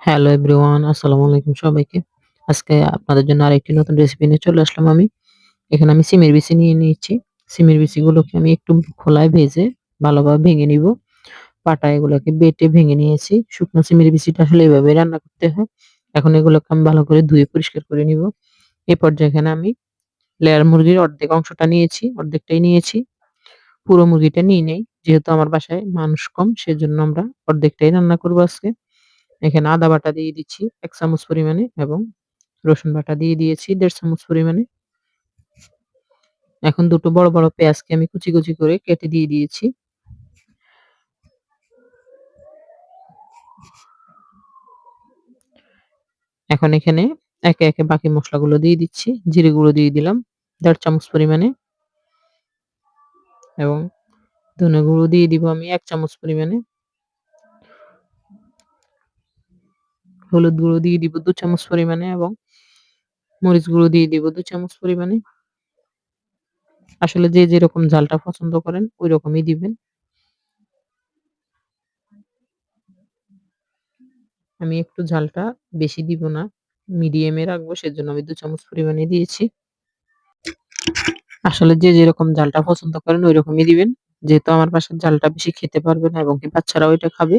Hello everyone, আসসালামু আলাইকুম সবাইকে। আজকে আপনাদের জন্য আরেকটি নতুন রেসিপি নিয়ে চলে আসলাম আমি। এখানে আমি সিমের বিচি নিয়ে নিয়েছি। সিমের বিচিগুলোকে আমি একটু খোলায় ভেজে ভালোভাবে ভেঙে নিব। পাটায় এগুলোকে বেটে ভেঙে নিয়েছি। শুকনো সিমের বিচিটা আসলে এভাবে রান্না করতে হয়। এখন এগুলোকে আমি ভালো করে ধুয়ে পরিষ্কার করে নিব। এই পর্যায়ে এখানে আমি লেয়ার মুরগির অর্ধেক অংশটা নিয়েছি, অর্ধেকটাই নিয়েছি। পুরো মুরগিটা নিই নাই। যেহেতু আমার বাসায় মানুষ কম সেজন্য আমরা অর্ধেকটাই রান্না করব আজকে। এখানে আদা বাটা দিয়ে দিচ্ছি ১ চামচ পরিমাণে এবং রসুন বাটা দিয়ে দিয়েছি ১.৫ চামচ পরিমাণে। এখন দুটো বড়, বড় পেঁয়াজকে আমি কুচি, কুচি করে কেটে দিয়ে দিয়েছি। এখন এখানে একে, একে বাকি মসলাগুলো দিয়ে দিচ্ছি। জিরে গুঁড়ো দিয়ে দিলাম ১.৫ চামচ পরিমাণে এবং ধনে গুঁড়ো দিয়ে দিব আমি ১ চামচ পরিমাণে। হলুদ গুঁড়ো দিয়ে দিব ২ চামচ পরিমাণে এবং মরিচ গুঁড়ো দিয়ে দিব ২ চামচ পরিমাণে। আসলে যে যেরকম ঝালটা পছন্দ করেন ঐরকমই দিবেন। আমি একটু ঝালটা বেশি দিব না। মিডিয়ামে রাখবো সেজন্য আমি ২ চামচ পরিমাণে দিয়েছি। আসলে যে যেরকম ঝালটা পছন্দ করেন ঐরকমই দিবেন। যেহেতু আমার বাসার ঝালটা বেশি খেতে পারবে না এবং কি বাচ্চারাও এটা খাবে।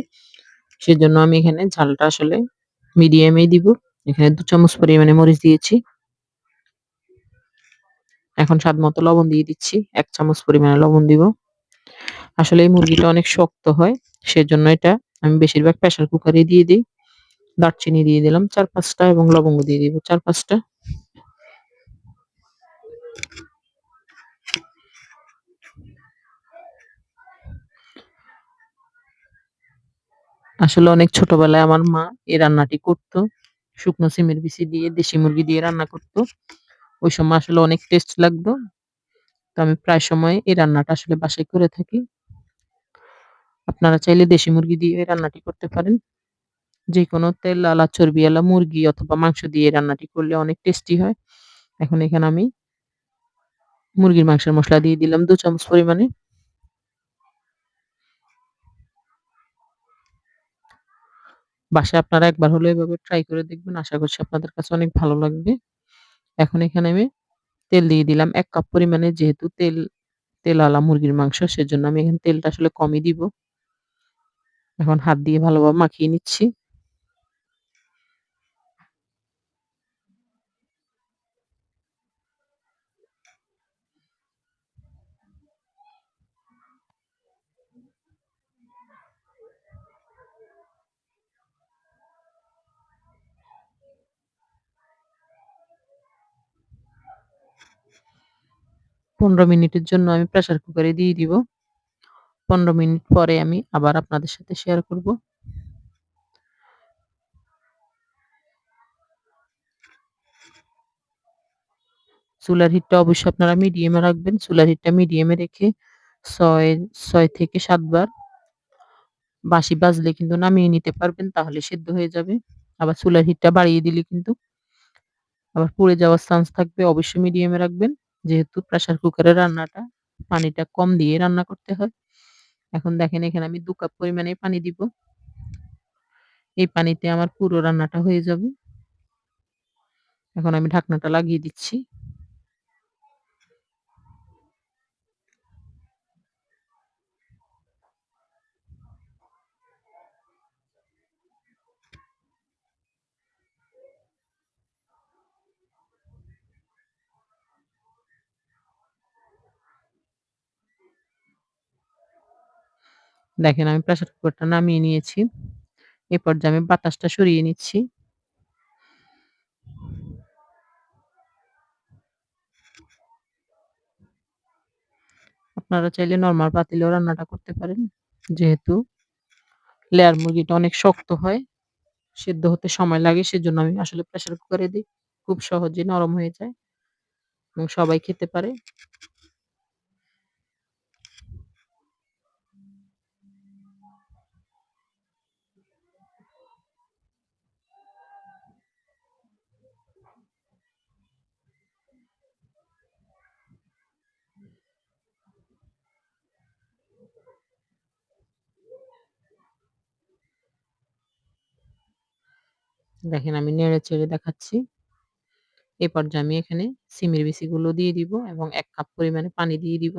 সেজন্য আমি এখানে ঝালটা আসলে মিডিয়ামেই দিব। এখানে ২ চামচ পরিমাণে মরিচ দিয়েছি। এখন স্বাদমতো লবণ দিয়ে দিচ্ছি। ১ চামচ পরিমাণে লবণ দিব। আসলে এই মুরগিটা অনেক শক্ত হয়। সেজন্য এটা আমি বেশিরভাগ প্রেশার কুকারেই দিয়ে দেই। দারচিনি দিয়ে দিলাম ৪-৫ টা এবং লবঙ্গ দিয়ে দিব ৪-৫ টা। আসলে অনেক ছোটবেলায় আমার মা এই রান্নাটি করত। শুকনো সিমের বিচি দিয়ে দেশি মুরগি দিয়ে রান্না করত। ওই সময় আসলে অনেক টেস্ট লাগতো। তো আমি প্রায় সময় এই রান্নাটা আসলে বাসায় করে থাকি। আপনারা চাইলে দেশি মুরগি দিয়ে এই রান্নাটি করতে পারেন। যেকোনো তেল-আলা, চর্বিওয়ালা মুরগি অথবা মাংস দিয়ে এই রান্নাটি করলে অনেক টেস্টি হয়। এখন এখানে আমি মুরগির মাংসের মসলা দিয়ে দিলাম ২ চামচ পরিমাণে। বাসায় আপনারা একবার হলেও এভাবে ট্রাই করে দেখবেন। আশা করছি আপনাদের কাছে অনেক ভালো লাগবে। এখন এখানে আমি তেল দিয়ে দিলাম ১ কাপ পরিমাণে। যেহেতু তেলওয়ালা মুরগির মাংস সেজন্য আমি এখানে তেলটা আসলে কমই দিব। এখন হাত দিয়ে ভালোভাবে মাখিয়ে নিচ্ছি। ১৫ মিনিটের জন্য আমি প্রেসার কুকারে দিয়ে দিব। ১৫ মিনিট পরে আমি আবার আপনাদের সাথে শেয়ার করব। চুলার হিটটা অবশ্যই আপনারা মিডিয়ামে রাখবেন। চুলার হিটটা মিডিয়ামে রেখে ৬ ৬ থেকে ৭ বার বাঁশি বাজলে কিন্তু নামিয়ে নিতে পারবেন। তাহলে সেদ্ধ হয়ে যাবে। আবার চুলার হিটটা বাড়িয়ে দিলে কিন্তু আবার পুড়ে যাওয়ার চান্স থাকবে। অবশ্যই মিডিয়ামে রাখবেন। যেহেতু প্রেসার কুকারের রান্নাটা পানিটা কম দিয়ে রান্না করতে হয়। এখন দেখেন এখানে আমি ২ কাপ পরিমাণে পানি দিব। এই পানিতে আমার পুরো রান্নাটা হয়ে যাবে। এখন আমি ঢাকনাটা লাগিয়ে দিচ্ছি। দেখেন আমি প্রেসার কুকারটা নামিয়ে নিয়েছি। এ পর্যায়ে আমি বাতাসটা সরিয়ে নিচ্ছি। আপনারা চাইলে নরমাল পাতিলেও রান্নাটা করতে পারেন। যেহেতু লেয়ার মুরগিটা অনেক শক্ত হয়, সেদ্ধ হতে সময় লাগে সেজন্য আমি আসলে প্রেসার কুকারে দেই। খুব সহজেই নরম হয়ে যায় এবং সবাই খেতে পারে। দেখেন আমি নেড়ে-চেড়ে দেখাচ্ছি। এ পর্যায়ে আমি এখানে সিমের বিচিগুলো দিয়ে দিব এবং ১ কাপ পরিমাণে পানি দিয়ে দিব।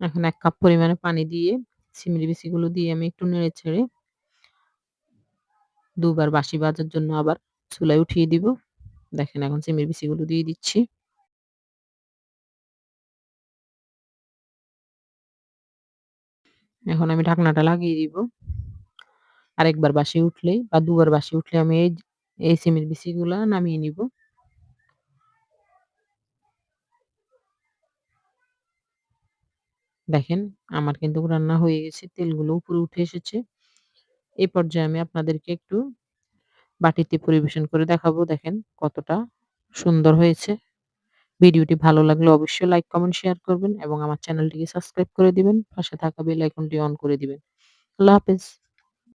এখন ১ কাপ পরিমাণে পানি দিয়ে সিমের বিচিগুলো দিয়ে আমি একটু নেড়ে-চেড়ে ২ বার বাঁশি বাজার জন্য আবার চুলায় উঠিয়ে দিব। দেখেন এখন সিমের বিচিগুলো দিয়ে দিচ্ছি। এখন আমি ঢাকনাটা লাগিয়ে দিব। আরেকবার বাঁশি উঠলেই বা ২ বার বাঁশি উঠলে আমি এই সিমের বিচিগুলা নামিয়ে নিব। দেখেন আমার কিন্তু রান্না হয়ে গেছে। তেলগুলো উপরে উঠে এসেছে। এই পর্যায়ে আমি আপনাদেরকে একটু বাটিতে পরিবেশন করে দেখাবো। দেখেন কতটা সুন্দর হয়েছে। ভিডিওটি ভালো লাগলে অবশ্যই লাইক, কমেন্ট, শেয়ার করবেন এবং আমার চ্যানেলটিকে সাবস্ক্রাইব করে দিবেন। পাশে থাকা বেল আইকনটি অন করে দিবেন। আল্লাহ হাফেজ।